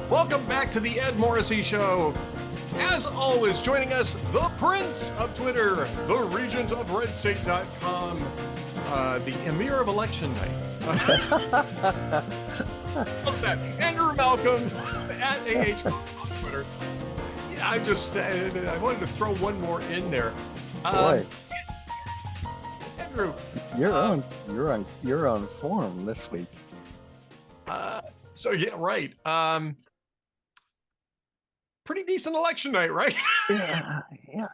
Welcome back to the Ed Morrissey Show. As always, joining us, the Prince of Twitter, the Regent of RedState.com, the Emir of Election Night. Love that. Andrew Malcolm at AH on Twitter. Yeah, I wanted to throw one more in there. Boy, Andrew, you're on form this week. So yeah, right. Pretty decent election night, right? Yeah.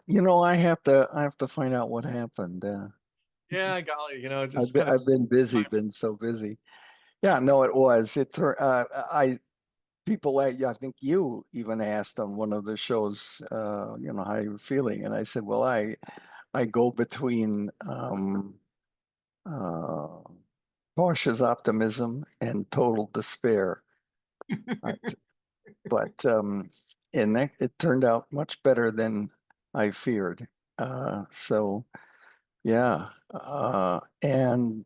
You know, I have to find out what happened. Yeah, golly, just I've been busy, been so busy. Yeah, no, it was. People I think you even asked on one of the shows, how you were feeling, and I said, well, I go between uh, cautious optimism and total despair. But and it turned out much better than I feared. So yeah, and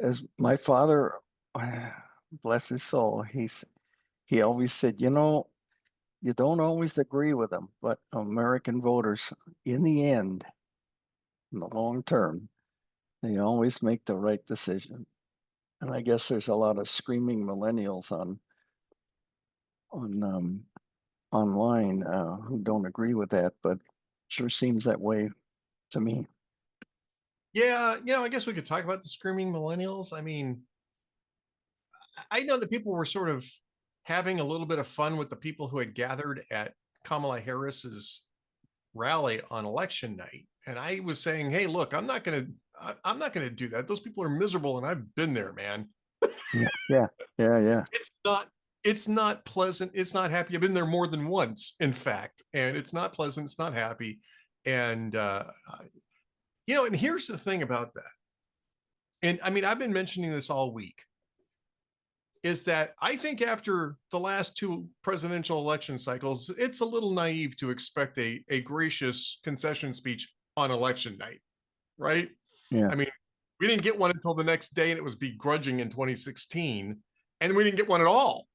as my father, bless his soul, he always said, you don't always agree with them, but American voters, in the end, in the long term, they always make the right decision. And I guess there's a lot of screaming millennials on online who don't agree with that, but sure seems that way to me. Yeah, I guess we could talk about the screaming millennials. I mean, I know that people were sort of having a little bit of fun with the people who had gathered at Kamala Harris's rally on election night. And I was saying, hey, look, I'm not going to do that. Those people are miserable and I've been there, man. Yeah. It's not pleasant. It's not happy. I've been there more than once, in fact, and it's not pleasant. It's not happy. And, and here's the thing about that. And I mean, I've been mentioning this all week, is that I think after the last two presidential election cycles, it's a little naive to expect a gracious concession speech on election night, right? Yeah. I mean, we didn't get one until the next day, and it was begrudging in 2016, and we didn't get one at all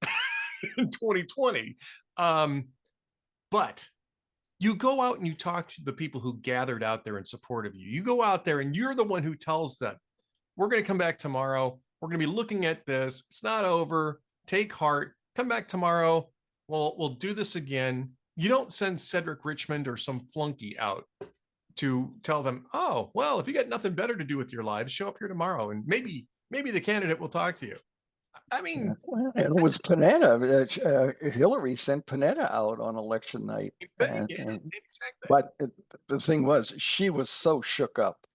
in 2020. But you go out and you talk to the people who gathered out there in support of you. You go out there and you're the one who tells them, we're going to come back tomorrow. We're going to be looking at this. It's not over. Take heart. Come back tomorrow. We'll do this again. You don't send Cedric Richmond or some flunky out to tell them, oh, well, if you got nothing better to do with your lives, show up here tomorrow and maybe the candidate will talk to you. I mean, and it was Panetta. Hillary sent Panetta out on election night. Exactly. But the thing was, she was so shook up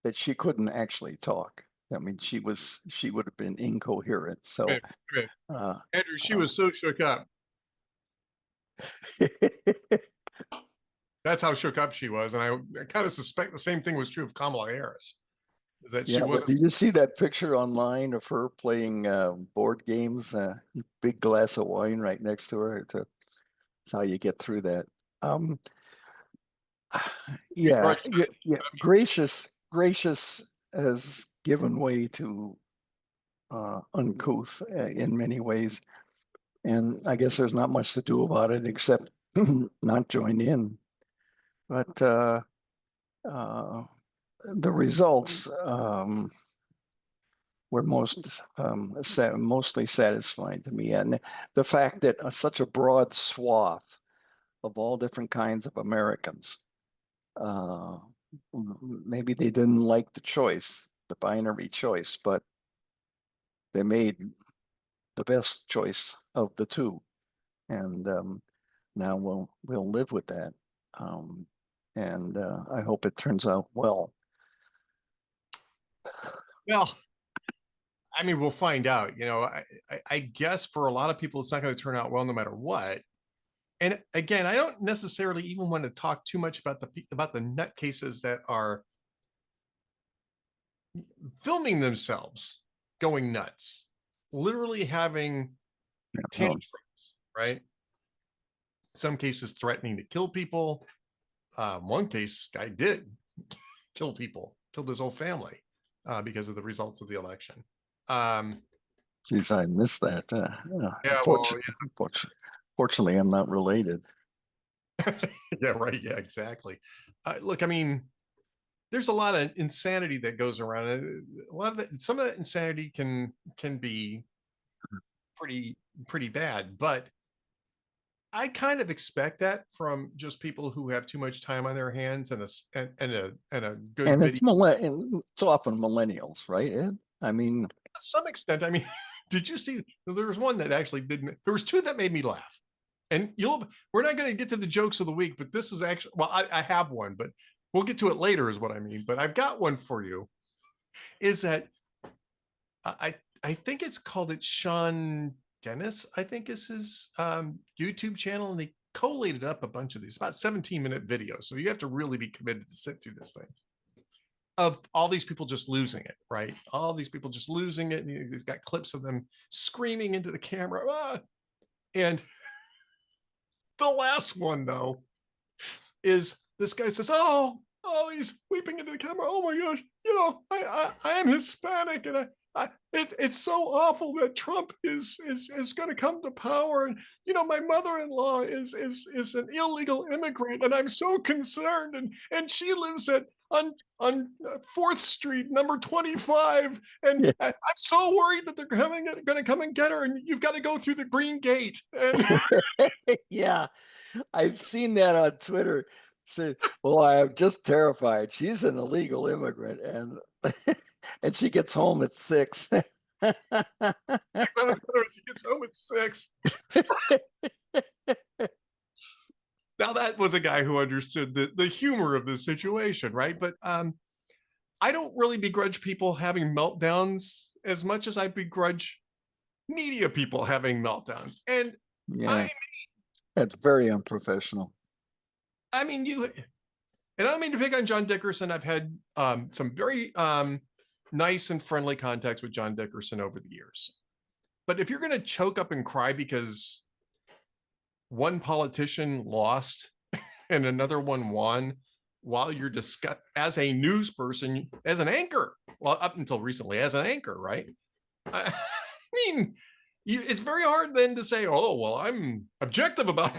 that she couldn't actually talk. I mean, she would have been incoherent. So, Andrew, she was so shook up. That's how shook up she was. And I kind of suspect the same thing was true of Kamala Harris. That she wasn't. Did you see that picture online of her playing board games? Big glass of wine right next to her. That's how you get through that. Yeah. Gracious has given way to uncouth in many ways, and I guess there's not much to do about it except not join in. But the results were mostly satisfying to me, and the fact that such a broad swath of all different kinds of Americans, maybe they didn't like the choice, the binary choice, but they made the best choice of the two, and now we'll live with that, and I hope it turns out well. Well, I mean, we'll find out. I guess for a lot of people, it's not going to turn out well no matter what. And again, I don't necessarily even want to talk too much about the nutcases that are filming themselves going nuts, literally having tantrums, right? Some cases threatening to kill people. One case, guy did kill people, killed his whole family because of the results of the election. Geez, I missed that. Yeah, well, Fortunately, I'm not related. yeah, yeah, right, yeah, exactly. Look, I mean, there's a lot of insanity that goes around. A lot of that, some of that insanity can be pretty pretty bad, but I kind of expect that from just people who have too much time on their hands and a good And video. it's often millennials, right, Ed? I mean, To some extent, I mean, did you see? There was one that actually didn't. There was two that made me laugh, and you'll. We're not going to get to the jokes of the week, but this was actually. Well, I have one, but we'll get to it later, is what I mean. But I've got one for you. Is that I think it's called it Sean Dennis, I think is his YouTube channel, and he collated up a bunch of these about 17-minute videos. So you have to really be committed to sit through this thing of all these people just losing it, right? All these people just losing it. And he's got clips of them screaming into the camera. Ah! And the last one, though, is this guy says, "Oh, he's weeping into the camera. Oh my gosh, I am Hispanic, and it's so awful that Trump is going to come to power, and my mother-in-law is an illegal immigrant, and I'm so concerned, and she lives at on Fourth Street, number 25, and yeah, I'm so worried that they're going to come and get her, and you've got to go through the green gate." And yeah, I've seen that on Twitter. Say, well, I am just terrified. She's an illegal immigrant, and and she gets home at 6. 6 hours later, she gets home at 6. Now that was a guy who understood the humor of the situation, right? But I don't really begrudge people having meltdowns as much as I begrudge media people having meltdowns. And Yeah, I that's very unprofessional. I mean you and I don't mean to pick on John Dickerson. I've had some very nice and friendly contacts with John Dickerson over the years. But if you're going to choke up and cry because one politician lost and another one won while you're discuss as a news person, as an anchor, well, up until recently, as an anchor, right? I mean, it's very hard then to say, "Oh, well, I'm objective about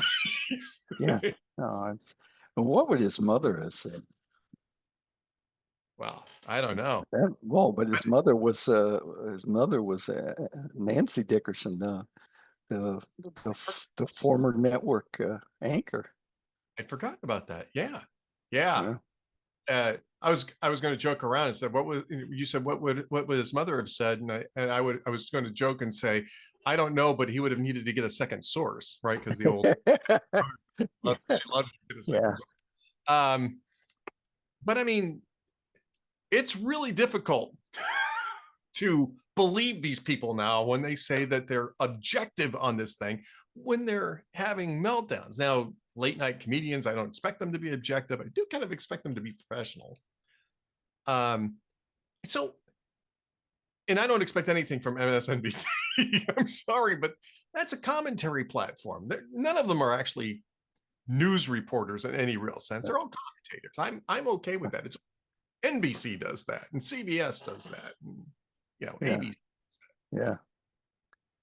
these." Yeah. No, it's what would his mother have said? Well, I don't know. Well, but his mother was Nancy Dickerson, the former network anchor. I'd forgotten about that. Yeah, yeah. Yeah. I was going to joke around and said, "What was you said? What would his mother have said?" And I was going to joke and say, "I don't know, but he would have needed to get a second source, right? Because the old Yeah. she loved to get a second Yeah. source." Um, but I mean, it's really difficult to believe these people now when they say that they're objective on this thing when they're having meltdowns. Now, late night comedians, I don't expect them to be objective. I do kind of expect them to be professional. Um, so, and I don't expect anything from MSNBC. I'm sorry, but that's a commentary platform. None of them are actually news reporters in any real sense. They're all commentators. I'm okay with that. It's NBC does that, and CBS does that, and Yeah. ABC. Yeah.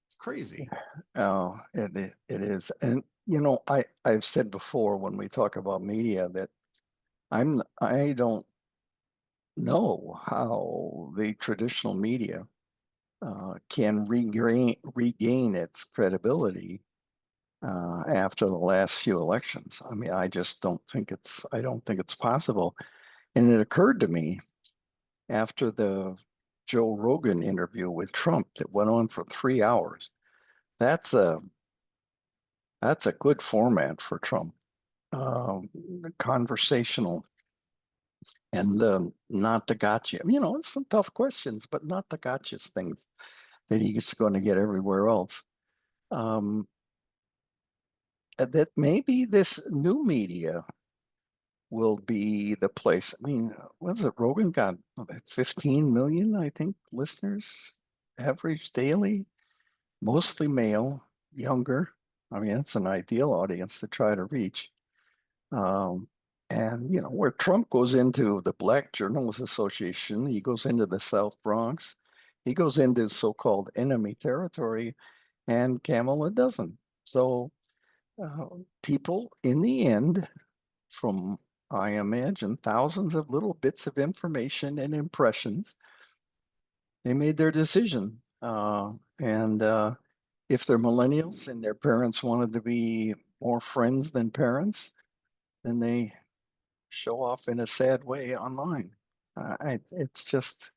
It's crazy. Oh, it is. And I've said before when we talk about media that I don't know how the traditional media can regain its credibility after the last few elections. I mean, I don't think it's possible. And it occurred to me after the Joe Rogan interview with Trump that went on for 3 hours. That's a that's a good format for Trump. Conversational and not the gotcha. It's some tough questions, but not the gotchas things that he's going to get everywhere else. Um, that maybe this new media will be the place. I mean, was it Rogan got 15 million, I think, listeners average daily, mostly male, younger. I mean, it's an ideal audience to try to reach. Um, and where Trump goes into the Black Journalists Association, he goes into the South Bronx, he goes into so-called enemy territory, and Kamala doesn't. So uh, people, in the end, from I imagine thousands of little bits of information and impressions, they made their decision. And if they're millennials and their parents wanted to be more friends than parents, then they show off in a sad way online. It's just,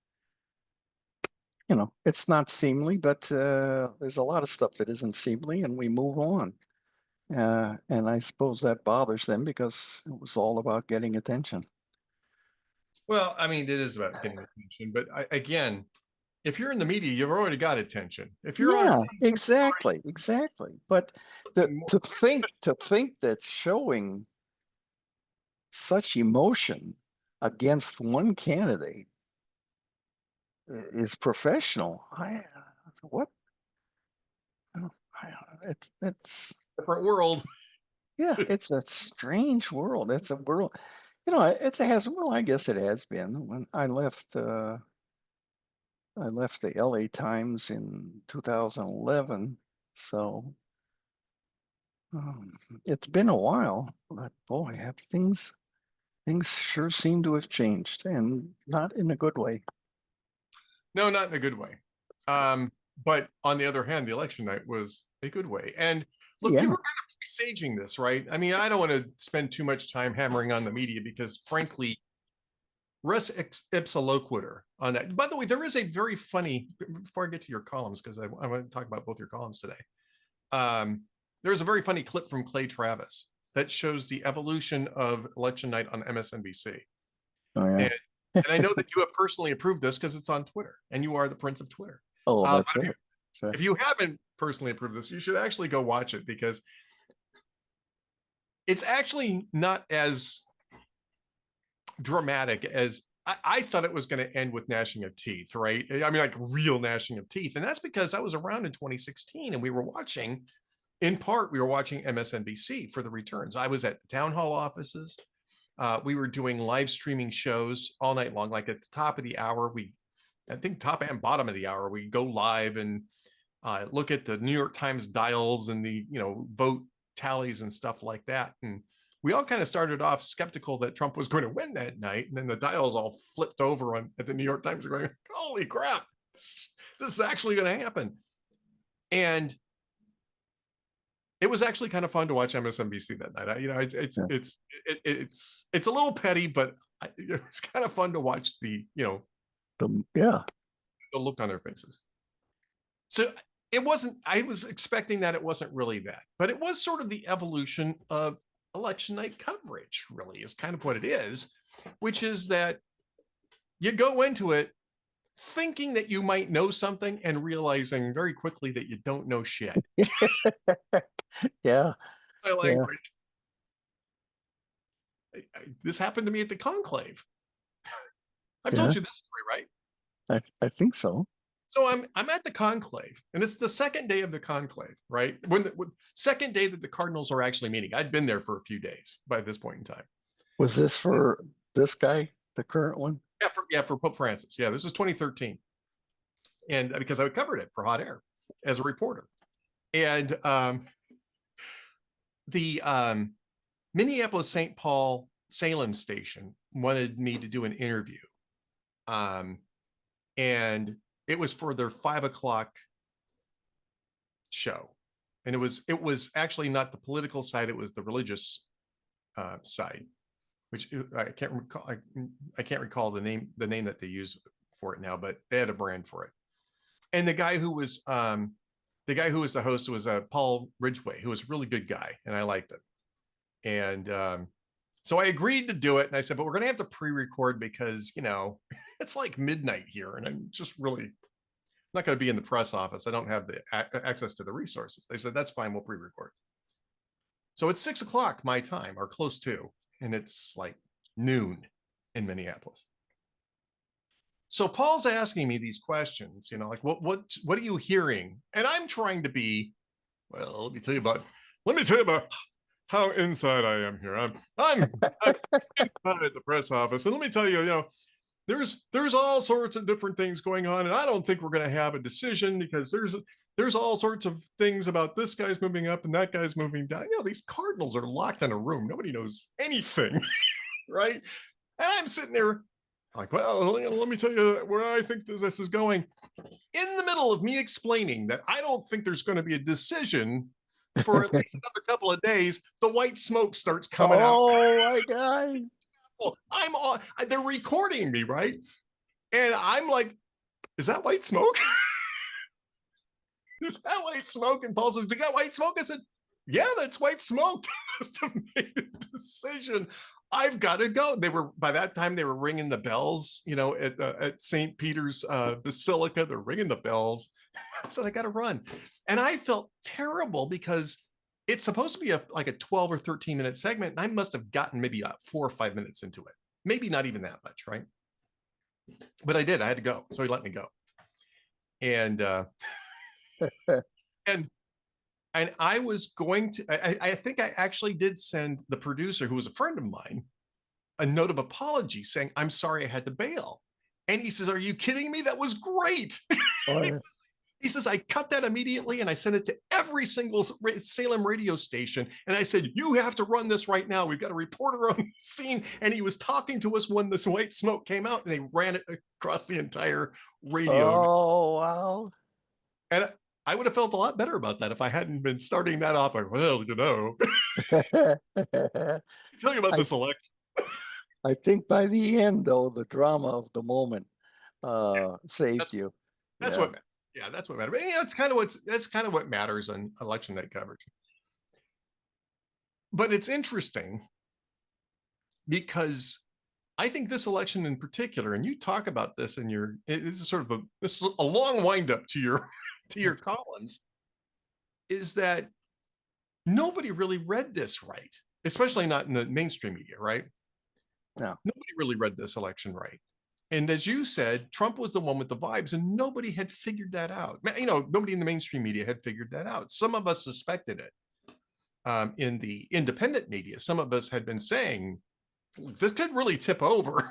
it's not seemly, but there's a lot of stuff that isn't seemly, and we move on. And I suppose that bothers them because it was all about getting attention. Well, I mean, it is about getting attention, but again, if you're in the media, you've already got attention. If you're on Yeah, TV, exactly, exactly. But more, to think that showing such emotion against one candidate is professional. What? It's different world. yeah, it's a strange world. It's a world, it has, well, I guess it has been. When I left the LA Times in 2011. So um, it's been a while, but boy, have things sure seem to have changed, and not in a good way. No, not in a good way. But on the other hand, the election night was a good way. And look, you Yeah. were kind of presaging this, right? I mean, I don't want to spend too much time hammering on the media because, frankly, res ipsa loquitur on that. By the way, there is a very funny, before I get to your columns, because I want to talk about both your columns today. There's a very funny clip from Clay Travis that shows the evolution of election night on MSNBC. Oh yeah. And, and I know that you have personally approved this because it's on Twitter and you are the prince of Twitter. Oh, Um, that's right. That's right. if you haven't personally approved this, you should actually go watch it because it's actually not as dramatic as I thought it was going to end with gnashing of teeth, right? I mean, like real gnashing of teeth. And that's because I was around in 2016 and we were watching, in part, we were watching MSNBC for the returns. I was at the town hall offices. We were doing live streaming shows all night long. Like at the top of the hour, I think top and bottom of the hour, we go live and look at the New York Times dials and the, vote tallies and stuff like that. And we all kind of started off skeptical that Trump was going to win that night. And then the dials all flipped over at the New York Times going, holy crap, this is actually going to happen. And it was actually kind of fun to watch MSNBC that night. Yeah. It's a little petty, but it's kind of fun to watch Yeah. the look on their faces. So it wasn't, I was expecting that it wasn't really that, but it was sort of the evolution of election night coverage, really, is kind of what it is, which is that you go into it thinking that you might know something and realizing very quickly that you don't know shit. Yeah. My Yeah. language. This happened to me at the conclave. I've Yeah. told you this story, right? I think so. So I'm at the conclave, and it's the second day of the conclave, right? When the second day that the cardinals are actually meeting. I'd been there for a few days by this point in time. Was this for this guy, the current one? Yeah, for Pope Francis. Yeah, this is 2013, and because I covered it for Hot Air as a reporter, and the Minneapolis St. Paul Salem station wanted me to do an interview, and it was for their 5 o'clock show, and it was actually not the political side; it was the religious side, which I can't recall. I can't recall the name that they use for it now, but they had a brand for it. And the guy who was the host was Paul Ridgway, who was a really good guy, and I liked him. And so I agreed to do it, and I said, but we're going to have to pre-record because it's like midnight here, and I'm just really not going to be in the press office. I don't have the access to the resources. They said that's fine, we'll pre-record. So it's 6 o'clock my time, or close to, and it's like noon in Minneapolis. So Paul's asking me these questions, like what are you hearing? And I'm trying to be, well, let me tell you about how inside I am here. I'm inside the press office, and let me tell you, there's all sorts of different things going on, and I don't think we're going to have a decision because there's all sorts of things about this guy's moving up and that guy's moving down. You know, these Cardinals are locked in a room. Nobody knows anything, right? And I'm sitting there like, well, let me tell you where I think this is going. In the middle of me explaining that I don't think there's going to be a decision for at least another couple of days, the white smoke starts coming out. Oh my God. Well, I'm on, they're recording me, right? And I'm like, is that white smoke? Is that white smoke? And Paul says, "Do you got white smoke?" I said, "Yeah, that's white smoke." They must have made a decision. I've got to go. They were by that time they were ringing the bells, you know, at St. Peter's Basilica. They're ringing the bells. I said, "I got to run," and I felt terrible because it's supposed to be like a 12 or 13-minute segment, and I must have gotten maybe 4 or 5 minutes into it, maybe not even that much, right? But I did. I had to go, so he let me go, and and and I was going to. I think I actually did send the producer, who was a friend of mine, a note of apology saying, "I'm sorry I had to bail." And he says, "Are you kidding me? That was great." Or, He says, "I cut that immediately and I sent it to every single Salem radio station. And I said, you have to run this right now. We've got a reporter on the scene." And he was talking to us when this white smoke came out, and they ran it across the entire radio. oh, wow. And I would have felt a lot better about that if I hadn't been starting that off like, well, you know, tell you about I this election. I think by the end, though, the drama of the moment saved That's, you. that's Yeah. what, yeah, that's what matters. Yeah, that's kind of what matters on election night coverage. But it's interesting because I think this election in particular, and you talk about this in your, this is sort of this is a long windup to your to your columns, is that nobody really read this right, especially not in the mainstream media, right? No. Nobody really read this election right. And as you said, Trump was the one with the vibes, and nobody had figured that out. You know, nobody in the mainstream media had figured that out. Some of us suspected it. In the independent media, some of us had been saying this could really tip over,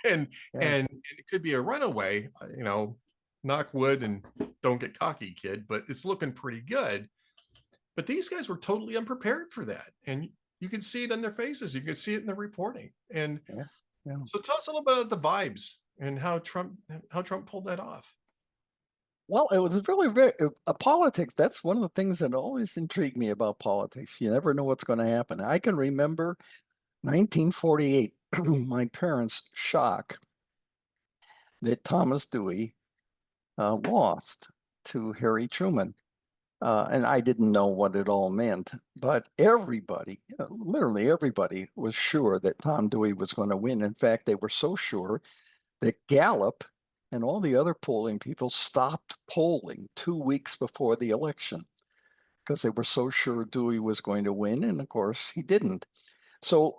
and Yeah. and it could be a runaway. You know, knock wood and don't get cocky, kid. But it's looking pretty good. But these guys were totally unprepared for that, and you could see it in their faces. You could see it in the reporting. And Yeah. Yeah. so, tell us a little bit about the vibes and how Trump pulled that off. Well, it was really very politics. That's one of the things that always intrigued me about politics. You never know what's going to happen. I can remember 1948, my parents' shock that Thomas Dewey lost to Harry Truman. And I didn't know what it all meant, but everybody, literally everybody, was sure that Tom Dewey was going to win. In fact, they were so sure that Gallup and all the other polling people stopped polling 2 weeks before the election because they were so sure Dewey was going to win. And of course, he didn't. So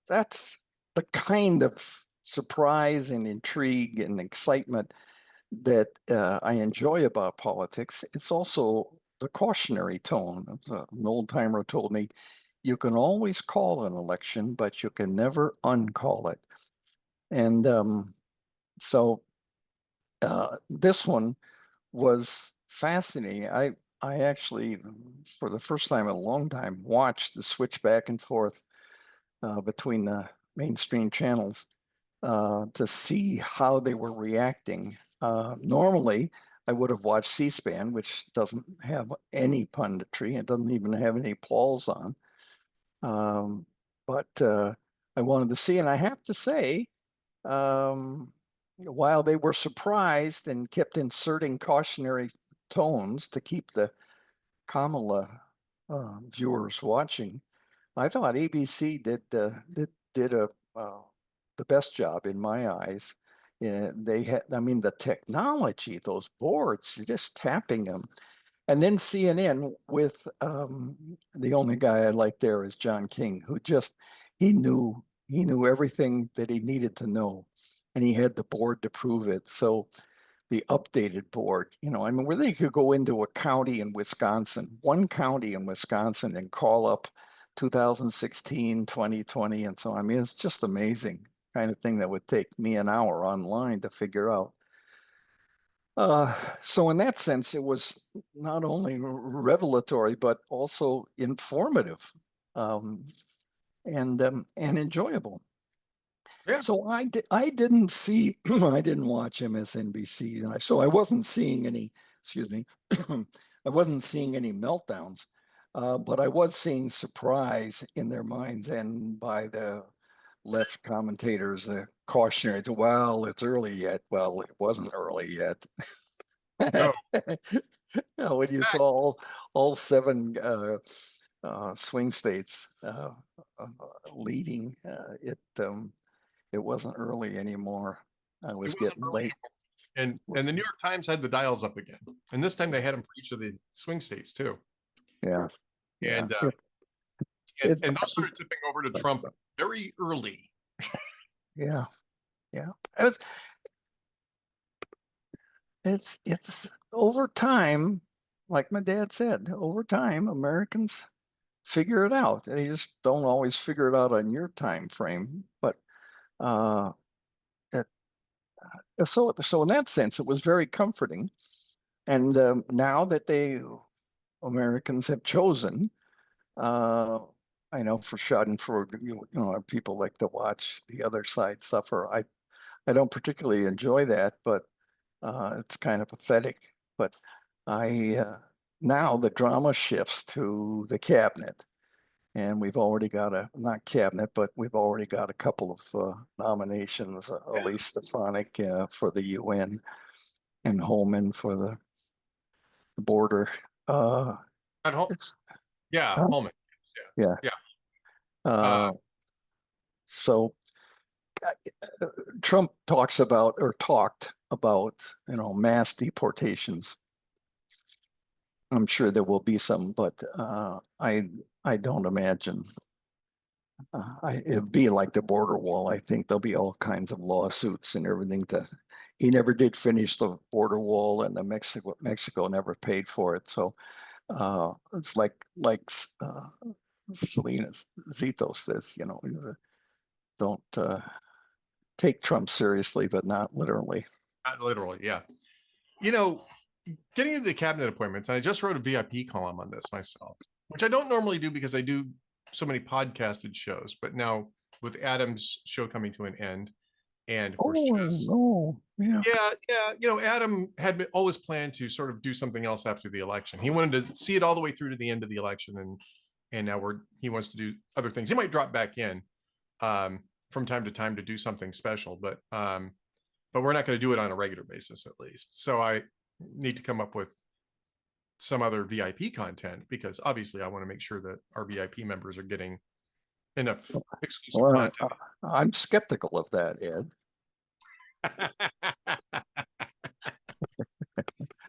that's the kind of surprise and intrigue and excitement that I enjoy about politics. It's also the cautionary tone. An old timer told me, you can always call an election, but you can never uncall it. And so this one was fascinating. I actually, for the first time in a long time, watched the switch back and forth between the mainstream channels to see how they were reacting. Normally, I would have watched C-SPAN, which doesn't have any punditry. It doesn't even have any polls on. But I wanted to see, and I have to say, while they were surprised and kept inserting cautionary tones to keep the Kamala viewers watching, I thought ABC did a the best job in my eyes. They had, I mean, the technology, those boards, just tapping them, and then CNN with the only guy I like there is John King, who just he knew everything that he needed to know, and he had the board to prove it. So the updated board, you know, I mean, where they could go into a county in Wisconsin, one county in Wisconsin, and call up 2016, 2020, and so I mean, it's just amazing. kind of thing that would take me an hour online to figure out. So in that sense, it was not only revelatory, but also informative, um, and enjoyable. Yeah. So I didn't see I didn't watch MSNBC, and so I wasn't seeing any, excuse me, I wasn't seeing any meltdowns, but I was seeing surprise in their minds and by the left commentators, the cautionary to, well, it's early yet. Well, it wasn't early yet. No. When you saw all seven swing states uh, leading, it wasn't early anymore. I It was wasn't getting early late. and the New York Times had the dials up again, and this time they had them for each of the swing states too. Yeah, yeah. And It and those started tipping over to Trump very early. yeah, yeah. It's over time, like my dad said, over time, Americans figure it out. They just don't always figure it out on your time frame. But uh, it, so in that sense, it was very comforting. And now that Americans have chosen, uh, I know for Schadenfreude, people like to watch the other side suffer. I don't particularly enjoy that, but it's kind of pathetic. But I now the drama shifts to the cabinet, and we've already got not cabinet, but we've already got a couple of nominations. Elise Stefanik for the UN and Holman for the border. Uh, At home, it's yeah, huh? Holman. Yeah. Yeah, yeah. Uh, so Trump talks about or talked about, mass deportations. I'm sure there will be some, but I don't imagine. It'd be like the border wall. I think there'll be all kinds of lawsuits and everything. He never did finish the border wall, and the Mexico never paid for it. So it's like Selena Zito says, don't take Trump seriously, but not literally. Not literally, yeah. You know, getting into the cabinet appointments, and I just wrote a VIP column on this myself, which I don't normally do because I do so many podcasted shows. But now with Adam's show coming to an end, and of course, Oh Chess, no, yeah. yeah, Adam had always planned to sort of do something else after the election. He wanted to see it all the way through to the end of the election, and now he wants to do other things. He might drop back in from time to time to do something special, but we're not going to do it on a regular basis, at least. So I need to come up with some other VIP content because obviously I want to make sure that our VIP members are getting enough exclusive Well, content. I'm skeptical of that, Ed.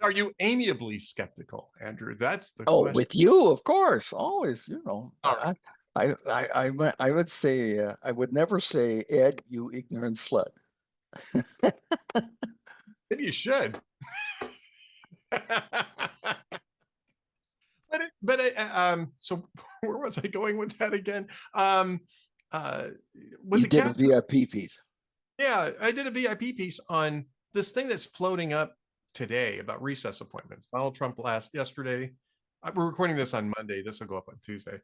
Are you amiably skeptical, Andrew? That's the Oh, question. with you, of course, always. All right. I would say I would never say, Ed, you ignorant slut. Maybe you should. So where was I going with that again? Uh, with You the did a cap, VIP piece. yeah, I did a VIP piece on this thing that's floating up today about recess appointments. Donald Trump yesterday. We're recording this on Monday. This will go up on Tuesday.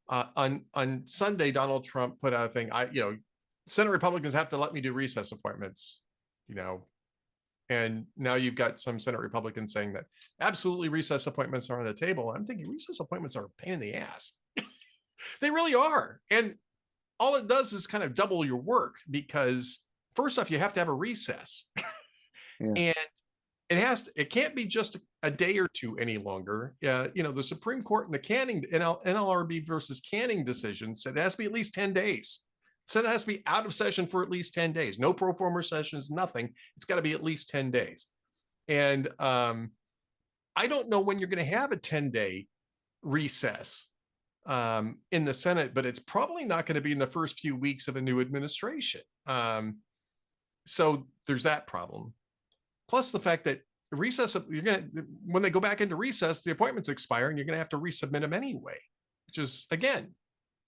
On Sunday, Donald Trump put out a thing. Senate Republicans have to let me do recess appointments. You know, and now you've got some Senate Republicans saying that absolutely recess appointments are on the table. I'm thinking recess appointments are a pain in the ass. They really are. And all it does is kind of double your work because first off, you have to have a recess. Yeah. And it can't be just a day or two any longer. The Supreme Court in the NLRB versus Canning decision said it has to be at least 10 days. Senate has to be out of session for at least 10 days. No pro forma sessions, nothing. It's got to be at least 10 days. And I don't know when you're going to have a 10-day recess in the Senate, but it's probably not going to be in the first few weeks of a new administration. So there's that problem. Plus the fact that when they go back into recess, the appointments expire and you're going to have to resubmit them anyway, which is, again,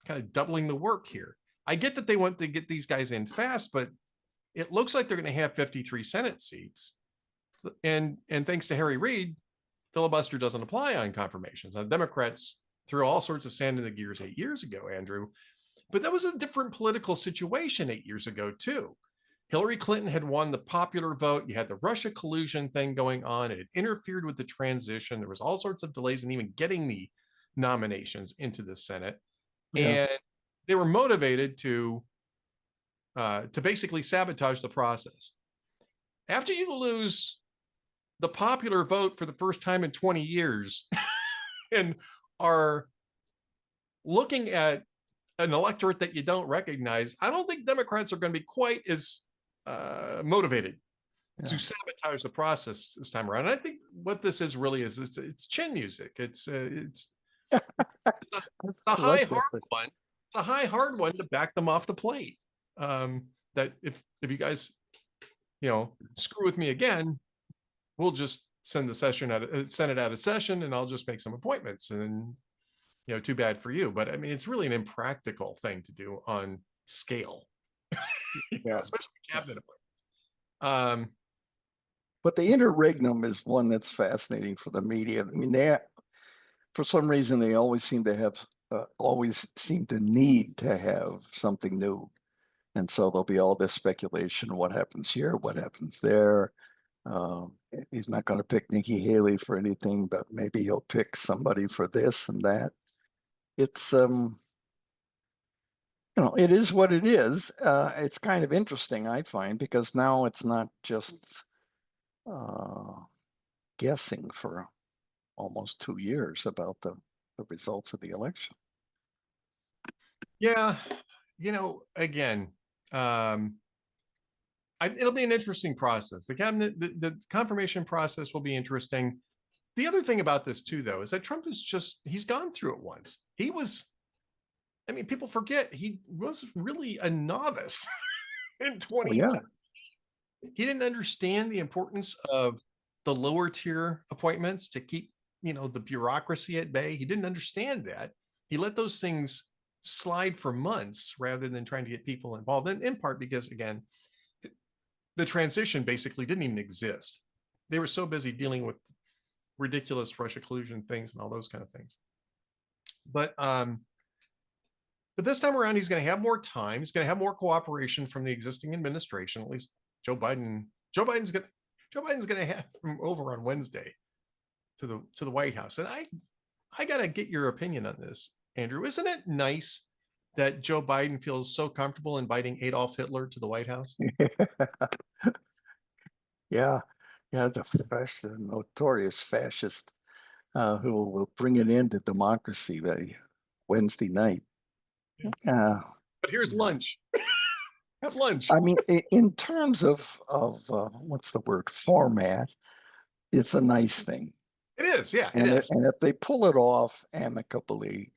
kind of doubling the work here. I get that they want to get these guys in fast, but it looks like they're going to have 53 Senate seats. And thanks to Harry Reid, filibuster doesn't apply on confirmations. Now, Democrats threw all sorts of sand in the gears 8 years ago, Andrew, but that was a different political situation 8 years ago, too. Hillary Clinton had won the popular vote. You had the Russia collusion thing going on. It had interfered with the transition. There was all sorts of delays in even getting the nominations into the Senate. Yeah. And they were motivated to basically sabotage the process. After you lose the popular vote for the first time in 20 years and are looking at an electorate that you don't recognize, I don't think Democrats are going to be quite as motivated to Yeah. sabotage the process this time around. And I think what this is really is it's chin music. It's a, a I like high hard this. one. It's a high hard one to back them off the plate. That if you guys screw with me again, we'll just send the Senate out of session, and I'll just make some appointments, and then too bad for you. But I mean, it's really an impractical thing to do on scale, Yeah. especially cabinet appointments. But the interregnum is one that's fascinating for the media. I mean, for some reason, they always seem to need to have something new. And so there'll be all this speculation, what happens here, what happens there. He's not going to pick Nikki Haley for anything, but maybe he'll pick somebody for this and that. It's, it is what it is. It's kind of interesting, I find, because now it's not just guessing for almost 2 years about the results of the election. Yeah, again, it'll be an interesting process. The confirmation process will be interesting. The other thing about this too, though, is that Trump he's gone through it once. People forget he was really a novice in Oh, yeah. 2017. He didn't understand the importance of the lower tier appointments to keep, the bureaucracy at bay. He didn't understand that. He let those things slide for months rather than trying to get people involved. And in part because, again, the transition basically didn't even exist. They were so busy dealing with ridiculous Russia collusion things and all those kind of things. But this time around, he's going to have more time. He's going to have more cooperation from the existing administration. At least Joe Biden's going to have him over on Wednesday to the White House. And I got to get your opinion on this, Andrew. Isn't it nice that Joe Biden feels so comfortable inviting Adolf Hitler to the White House? Yeah. Yeah, the notorious fascist who will bring it into democracy by Wednesday night. But here's lunch. Have lunch. I mean, in terms of what's the word, format, it's a nice thing. It is, yeah, it And is. and if they pull it off amicably,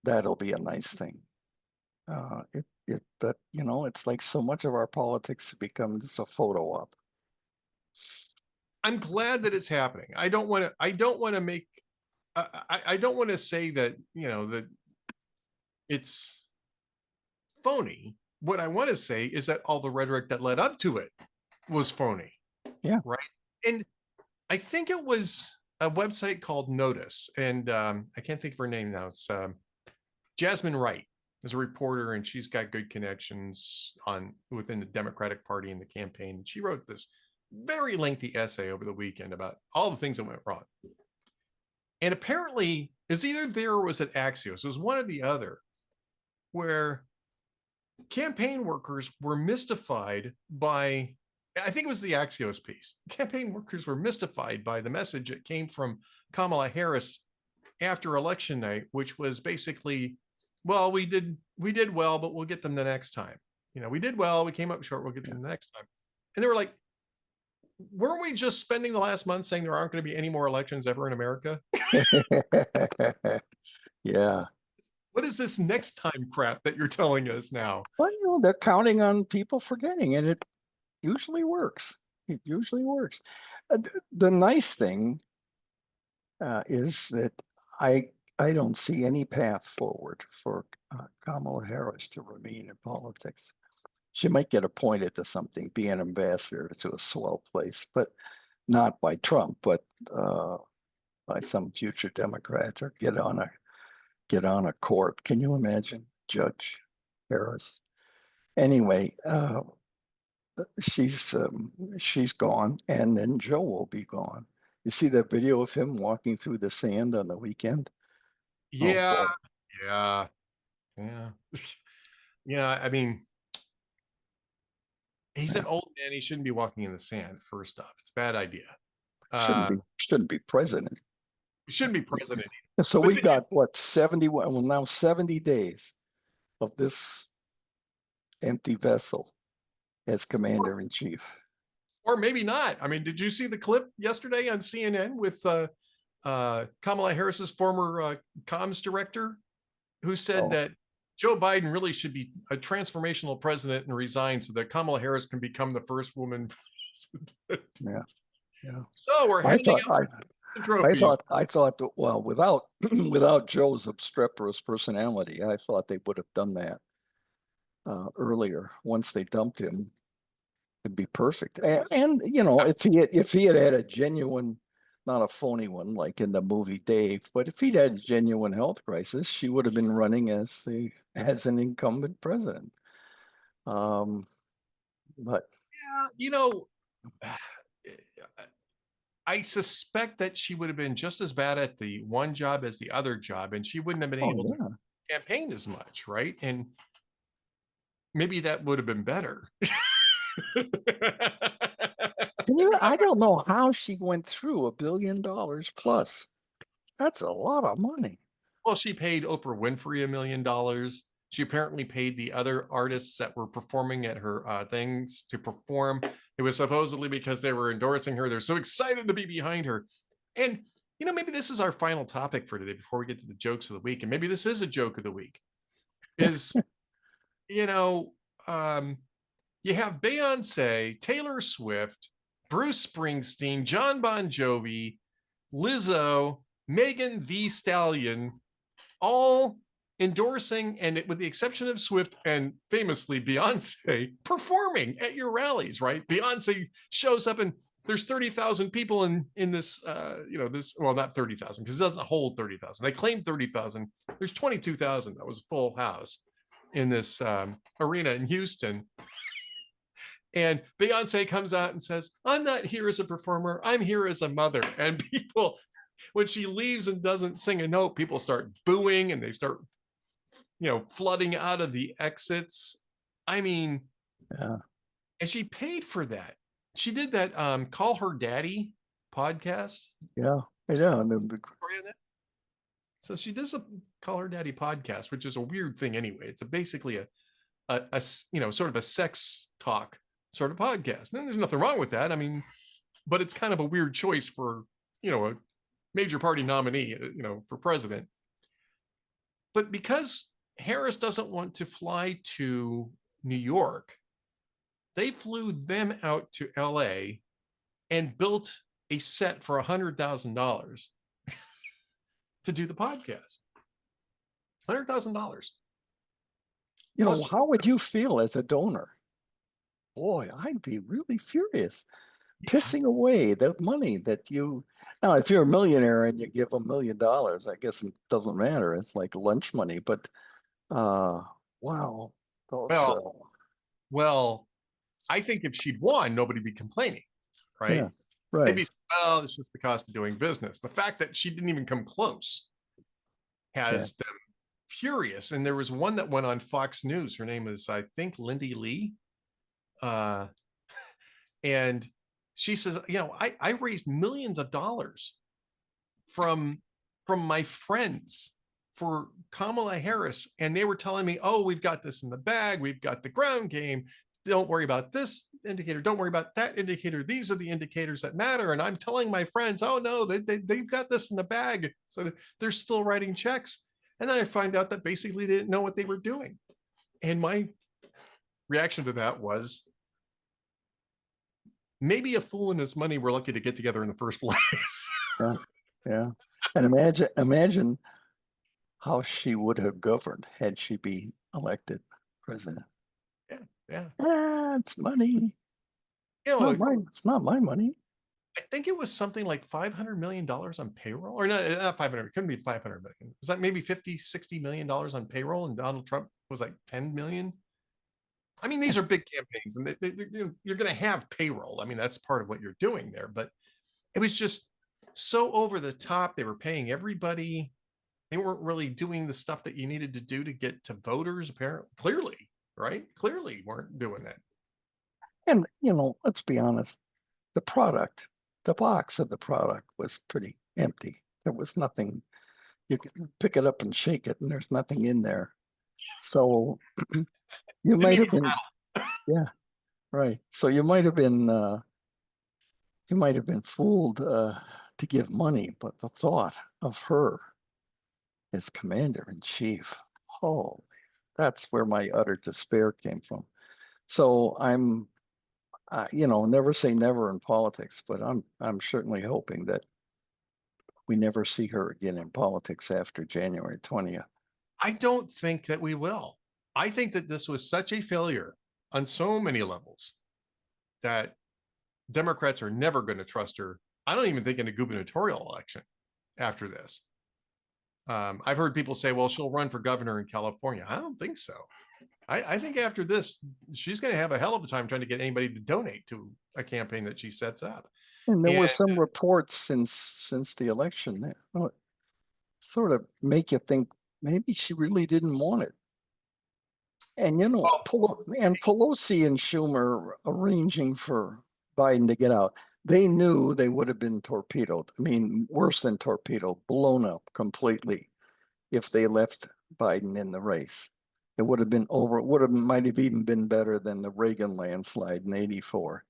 that'll be a nice thing. But it's like so much of our politics becomes a photo op. I'm glad that it's happening. I don't want to make. I don't want to say that that it's phony. What I want to say is that all the rhetoric that led up to it was phony. Yeah. Right. And I think it was a website called Notice, and I can't think of her name now. It's Jasmine Wright is a reporter, and she's got good connections within the Democratic Party and the campaign. And she wrote this very lengthy essay over the weekend about all the things that went wrong. And apparently, it's either there or was at Axios. It was one or the other, where campaign workers were mystified by, I think it was the Axios piece. Campaign workers were mystified by the message that came from Kamala Harris after election night, which was basically, well, we did well, but we'll get them the next time. We did well, we came up short, we'll get them the next time. And they were like, weren't we just spending the last month saying there aren't going to be any more elections ever in America? Yeah. What is this next time crap that you're telling us now? Well, they're counting on people forgetting, and it usually works. It usually works. The nice thing is that I don't see any path forward for Kamala Harris to remain in politics. She might get appointed to something, be an ambassador to a swell place, but not by Trump, but by some future Democrats, or get on a court. Can you imagine Judge Harris? Anyway, she's gone, and then Joe will be gone. You see that video of him walking through the sand on the weekend? Oh Yeah, boy. yeah, yeah. Yeah, I mean, he's Yeah. an old man. He shouldn't be walking in the sand, first off. It's a bad idea. Shouldn't Uh, be president. he shouldn't be president. So But we've got what, 70, well now 70 days of this empty vessel as commander in chief. or maybe not. I mean, did you see the clip yesterday on CNN with Kamala Harris's former comms director, who said Oh, that Joe Biden really should be a transformational president and resign so that Kamala Harris can become the first woman president? yeah, yeah. So we're I handing thought out trophies. I thought that, well, without without Joe's obstreperous personality, I thought they would have done that earlier. Once they dumped him, it'd be perfect. And you know, if he had a genuine, not a phony one like in the movie Dave, but if he'd had a genuine health crisis, she would have been running as an incumbent president. Um, but Yeah, I suspect that she would have been just as bad at the one job as the other job, and she wouldn't have been oh able to yeah, campaign as much, right? And maybe that would have been better. and you know, I don't know how she went through $1 billion plus. That's a lot of money. Well, she paid Oprah Winfrey $1 million. She apparently paid the other artists that were performing at her things to perform. It was supposedly because they were endorsing her. They're so excited to be behind her. And, maybe this is our final topic for today before we get to the jokes of the week. And maybe this is a joke of the week is, you know, um, you have Beyonce, Taylor Swift, Bruce Springsteen, John Bon Jovi, Lizzo, Megan the Stallion, all endorsing, and with the exception of Swift and famously Beyonce, performing at your rallies, right? Beyonce shows up and there's 30,000 people in this, this, well, not 30,000 because it doesn't hold 30,000. They claim 30,000. There's 22,000. That was a full house in this arena in Houston. And Beyonce comes out and says, I'm not here as a performer. I'm here as a mother. And people, when she leaves and doesn't sing a note, people start booing and they start, flooding out of the exits. I mean, Yeah, and she paid for that. She did that Call Her Daddy podcast. yeah, yeah. So she does a Call Her Daddy podcast, which is a weird thing anyway. It's basically a sort of a sex talk sort of podcast. And there's nothing wrong with that. I mean, but it's kind of a weird choice for, a major party nominee, for president. But because Harris doesn't want to fly to New York, they flew them out to LA and built a set for $100,000 to do the podcast. $100,000. You know, Plus, how would you feel as a donor? Boy, I'd be really furious. yeah, Pissing away that money that you now, if you're a millionaire and you give $1 million, I guess it doesn't matter. It's like lunch money, but uh wow. Those well, well, I think if she'd won, nobody'd be complaining, yeah, right? They'd right. be, well, it's just the cost of doing business. The fact that she didn't even come close Yeah. has them furious. And there was one that went on Fox News. Her name is, I think, Lindy Lee. Uh, and she says, I raised millions of dollars from my friends for Kamala Harris, and they were telling me, "Oh, we've got this in the bag. We've got the ground game. Don't worry about this indicator. Don't worry about that indicator. These are the indicators that matter." And I'm telling my friends, "Oh no, they've got this in the bag." So they're still writing checks. And then I find out that basically they didn't know what they were doing. And my reaction to that was, maybe a fool and his money were lucky to get together in the first place. Yeah. Yeah. And imagine how she would have governed had she been elected president. Yeah, yeah. It's money. You know, It's not my money. I think it was something like $500 million on payroll, or not 500. It couldn't be 500 million. Is that maybe 50, $60 million on payroll? And Donald Trump was like 10 million. I mean, these are big campaigns, and you're going to have payroll. I mean, that's part of what you're doing there. But it was just so over the top. They were paying everybody. They weren't really doing the stuff that you needed to do to get to voters. Apparently, clearly, right? Clearly, weren't doing that. And, let's be honest, the product, the box of the product was pretty empty. There was nothing. You could pick it up and shake it, and there's nothing in there. So you Didn't might even have been, yeah, right. So you might have been fooled to give money, but the thought of her as commander in chief, oh, that's where my utter despair came from. So never say never in politics, but I'm certainly hoping that we never see her again in politics after January 20th. I don't think that we will. I think that this was such a failure on so many levels that Democrats are never going to trust her. I don't even think in a gubernatorial election after this. I've heard people say, well, she'll run for governor in California. I don't think so. I think after this, she's going to have a hell of a time trying to get anybody to donate to a campaign that she sets up. And there And was some reports since the election that sort of make you think maybe she really didn't want it. And well, Pelosi and Schumer arranging for Biden to get out. They knew they would have been torpedoed. I mean, worse than torpedoed, blown up completely if they left Biden in the race. It would have been over. It would have might have even been better than the Reagan landslide in '84.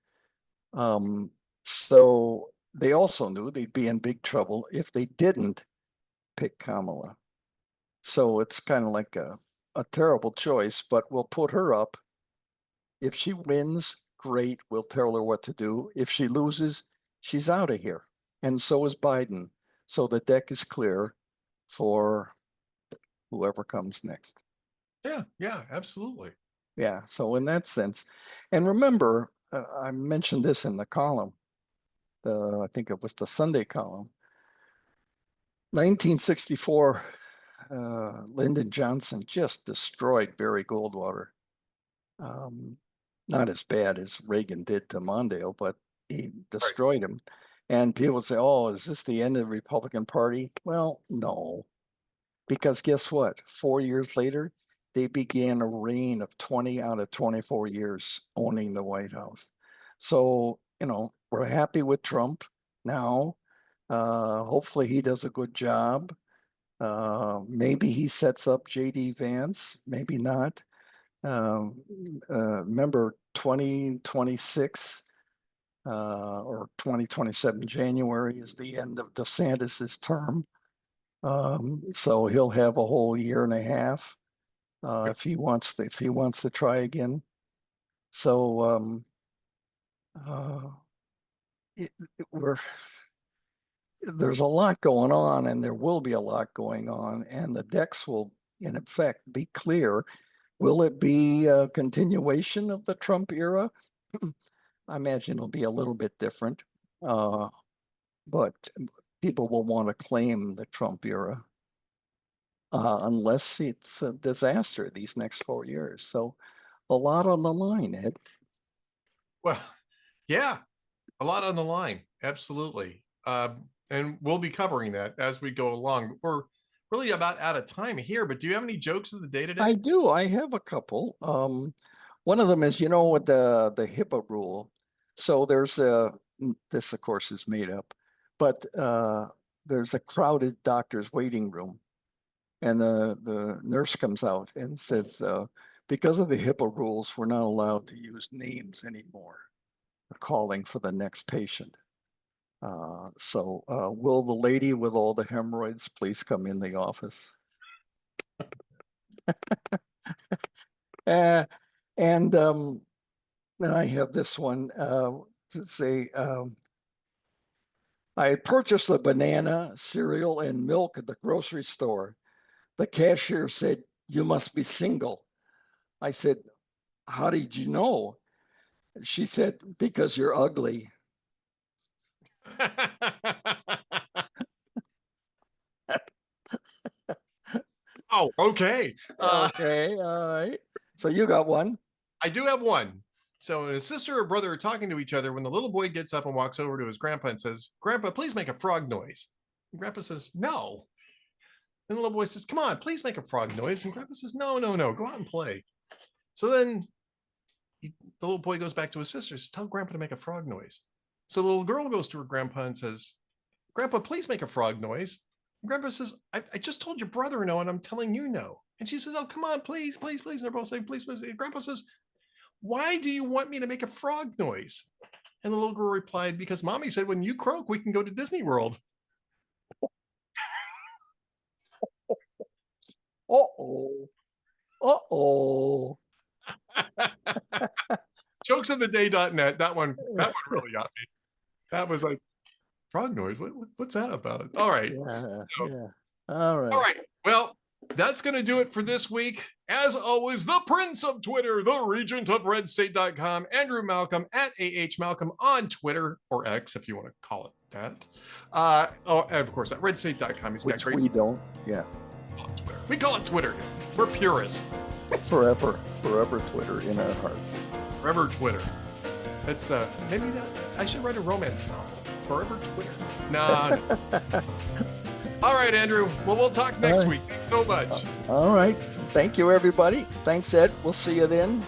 So they also knew they'd be in big trouble if they didn't pick Kamala. So it's kind of like a terrible choice, but we'll put her up. If she wins, great. We'll tell her what to do. If she loses, she's out of here. And so is Biden. So the deck is clear for whoever comes next. yeah, yeah, absolutely. Yeah. So in that sense, and remember, I mentioned this in the column. I think it was the Sunday column. 1964, Lyndon Johnson just destroyed Barry Goldwater. Um, Not as bad as Reagan did to Mondale, but he Right. destroyed him. And people say, oh, is this the end of the Republican Party? Well, no, because guess what? 4 years later, they began a reign of 20 out of 24 years owning the White House. So, we're happy with Trump now. Hopefully he does a good job. Maybe he sets up JD Vance, maybe not. Um, Remember 2026 or 2027 January is the end of DeSantis's term. So he'll have a whole year and a half Yep. if he wants to try again. So uh, we're there's a lot going on, and there will be a lot going on, and the decks will, in effect, be clear. Will it be a continuation of the Trump era? I imagine it'll be a little bit different, but people will want to claim the Trump era unless it's a disaster these next 4 years. So a lot on the line, Ed. Well, yeah, a lot on the line. Absolutely. And we'll be covering that as we go along. We're really about out of time here, but do you have any jokes of the day I today? do. I have a couple. One of them is, with the HIPAA rule. So this of course is made up, but there's a crowded doctor's waiting room, and the nurse comes out and says, because of the HIPAA rules, we're not allowed to use names anymore. We're calling for the next patient. So will the lady with all the hemorrhoids please come in the office? Uh, and then I have this one to say, I purchased a banana, cereal, and milk at the grocery store. the cashier said, "You must be single." I said, "How did you know?" She said, "Because you're ugly." Oh, okay. Okay, all right. So you got one. I do have one. So his sister or brother are talking to each other when the little boy gets up and walks over to his grandpa and says, "Grandpa, please make a frog noise." And grandpa says, "No." And the little boy says, "Come on, please make a frog noise." And grandpa says, "No, no, no, go out and play." So then the little boy goes back to his sister, says, "Tell grandpa to make a frog noise." So the little girl goes to her grandpa and says, "Grandpa, please make a frog noise." And grandpa says, I just told your brother no, and I'm telling you no. And she says, "Oh, come on, please, please, please." And they're both saying, "Please, please." And grandpa says, "Why do you want me to make a frog noise?" And the little girl replied, "Because mommy said when you croak, we can go to Disney World." Uh-oh. Uh-oh. Jokesoftheday.net. That one really got me. That was like, frog noise. What's that about? All right. Yeah, So, yeah. All all right. right. Well, that's going to do it for this week. As always, the Prince of Twitter, the Regent of RedState.com, Andrew Malcolm at Malcolm on Twitter, or X if you want to call it that. And of course, at RedState.com. He's got Which great we don't. Yeah. Twitter. We call it Twitter. We're purists. Forever Twitter in our hearts. Forever Twitter. It's maybe that I should write a romance novel. Forever Twitter. Nah. All right, Andrew. Well, we'll talk next week. Thanks so much. All right. Thank you, everybody. Thanks, Ed. We'll see you then.